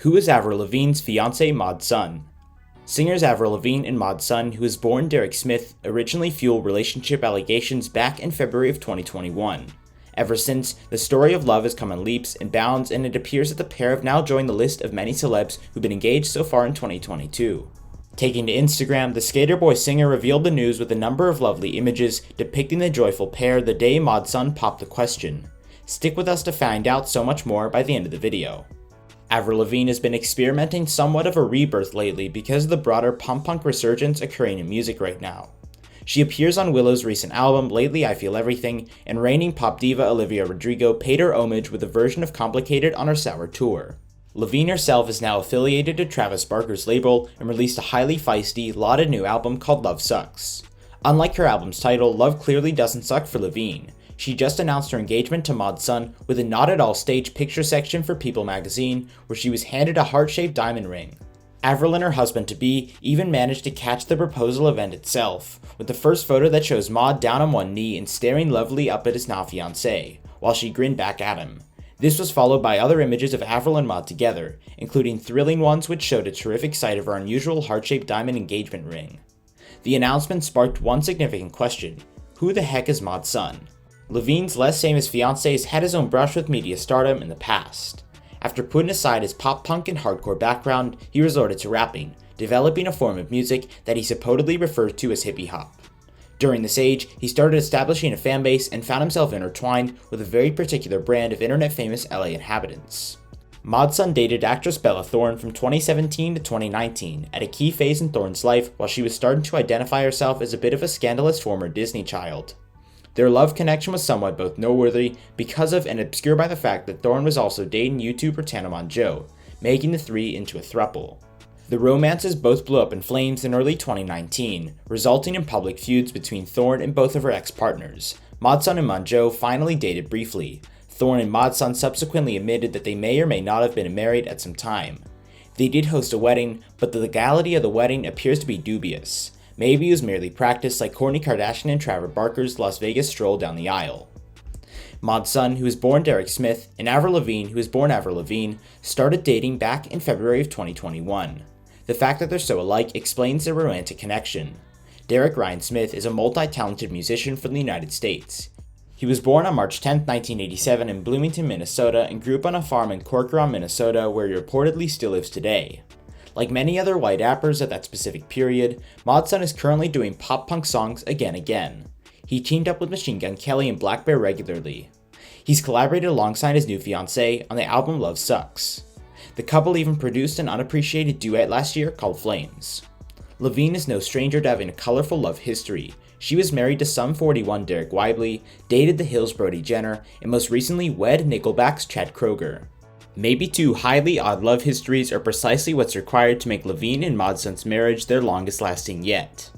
Who is Avril Lavigne's fiancé Mod Sun? Singers Avril Lavigne and Mod Sun, who was born Derek Smith, originally fueled relationship allegations back in February of 2021. Ever since, the story of love has come in leaps and bounds, and it appears that the pair have now joined the list of many celebs who've been engaged so far in 2022. Taking to Instagram, the Skater Boy singer revealed the news with a number of lovely images depicting the joyful pair the day Mod Sun popped the question. Stick with us to find out so much more by the end of the video. Avril Lavigne has been experimenting somewhat of a rebirth lately because of the broader pop-punk resurgence occurring in music right now. She appears on Willow's recent album, Lately I Feel Everything, and reigning pop diva Olivia Rodrigo paid her homage with a version of Complicated on her Sour tour. Lavigne herself is now affiliated to Travis Barker's label and released a highly feisty, lauded new album called Love Sucks. Unlike her album's title, love clearly doesn't suck for Lavigne. She just announced her engagement to Mod Sun with a not at all staged picture section for People magazine, where she was handed a heart-shaped diamond ring. Avril and her husband-to-be even managed to catch the proposal event itself, with the first photo that shows Mod down on one knee and staring lovely up at his now fiancé, while she grinned back at him. This was followed by other images of Avril and Mod together, including thrilling ones which showed a terrific sight of her unusual heart-shaped diamond engagement ring. The announcement sparked one significant question: who the heck is Mod Sun? Lavigne's less famous fiancé has had his own brush with media stardom in the past. After putting aside his pop-punk and hardcore background, he resorted to rapping, developing a form of music that he supposedly referred to as hippie hop. During this age, he started establishing a fanbase and found himself intertwined with a very particular brand of internet-famous LA inhabitants. Mod Sun dated actress Bella Thorne from 2017 to 2019, at a key phase in Thorne's life while she was starting to identify herself as a bit of a scandalous former Disney child. Their love connection was somewhat both noteworthy because of and obscure by the fact that Thorne was also dating YouTuber Tanamon Joe, making the three into a throuple. The romances both blew up in flames in early 2019, resulting in public feuds between Thorne and both of her ex-partners. Mod Sun and Monjo finally dated briefly. Thorne and Mod Sun subsequently admitted that they may or may not have been married at some time. They did host a wedding, but the legality of the wedding appears to be dubious. Maybe it was merely practice like Kourtney Kardashian and Travis Barker's Las Vegas stroll down the aisle. Mod Sun, who was born Derek Smith, and Avril Lavigne, who was born Avril Lavigne, started dating back in February of 2021. The fact that they're so alike explains their romantic connection. Derek Ryan Smith is a multi-talented musician from the United States. He was born on March 10, 1987 in Bloomington, Minnesota, and grew up on a farm in Corcoran, Minnesota, where he reportedly still lives today. Like many other white rappers at that specific period, Mod Sun is currently doing pop-punk songs again. He teamed up with Machine Gun Kelly and Black Bear regularly. He's collaborated alongside his new fiancée on the album Love Sucks. The couple even produced an unappreciated duet last year called Flames. Lavigne is no stranger to having a colorful love history. She was married to Sum 41 Derek Whibley, dated The Hills' Brody Jenner, and most recently wed Nickelback's Chad Kroeger. Maybe two highly odd love histories are precisely what's required to make Lavigne and Mod Sun's marriage their longest lasting yet.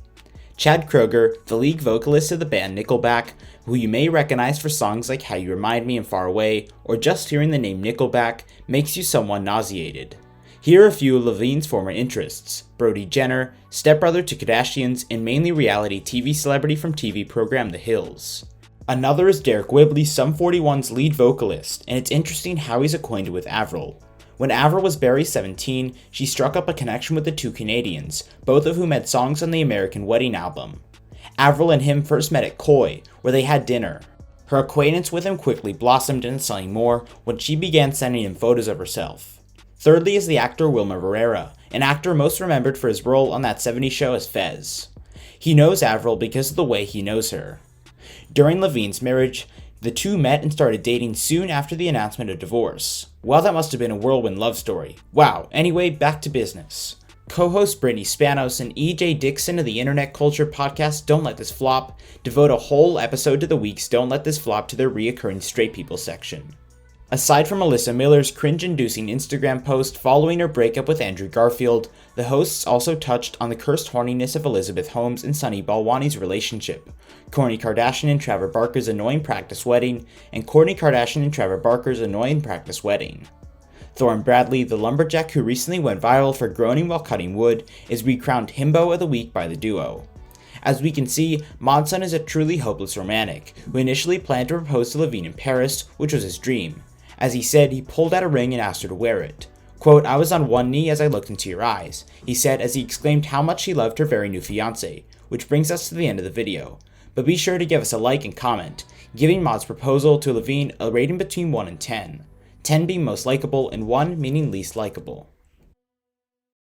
Chad Kroeger, the lead vocalist of the band Nickelback, who you may recognize for songs like How You Remind Me and Far Away, or just hearing the name Nickelback makes you somewhat nauseated. Here are a few of Lavigne's former interests: Brody Jenner, stepbrother to Kardashians, and mainly reality TV celebrity from TV program The Hills. Another is Derek Whibley, Sum 41's lead vocalist, and it's interesting how he's acquainted with Avril. When Avril was barely 17, she struck up a connection with the two Canadians, both of whom had songs on the American Wedding album. Avril and him first met at Koi, where they had dinner. Her acquaintance with him quickly blossomed into something more when she began sending him photos of herself. Thirdly is the actor Wilmer Barrera, an actor most remembered for his role on That 70s Show as Fez. He knows Avril because of the way he knows her. During Lavigne's marriage, the two met and started dating soon after the announcement of divorce. Well, that must have been a whirlwind love story. Wow, anyway, back to business. Co-host Brittany Spanos and EJ Dixon of the Internet Culture podcast Don't Let This Flop devote a whole episode to the week's Don't Let This Flop to their reoccurring straight people section. Aside from Alyssa Miller's cringe-inducing Instagram post following her breakup with Andrew Garfield, the hosts also touched on the cursed horniness of Elizabeth Holmes and Sunny Balwani's relationship, Kourtney Kardashian and Travis Barker's annoying practice wedding, and Kourtney Kardashian and Travis Barker's annoying practice wedding. Thorne Bradley, the lumberjack who recently went viral for groaning while cutting wood, is recrowned Himbo of the Week by the duo. As we can see, Mod Sun is a truly hopeless romantic, who initially planned to propose to Lavigne in Paris, which was his dream. As he said, he pulled out a ring and asked her to wear it. Quote, "I was on one knee as I looked into your eyes," he said as he exclaimed how much he loved her very new fiancé, which brings us to the end of the video. But be sure to give us a like and comment, giving Maud's proposal to Lavigne a rating between 1 and 10. 10 being most likable and 1 meaning least likable.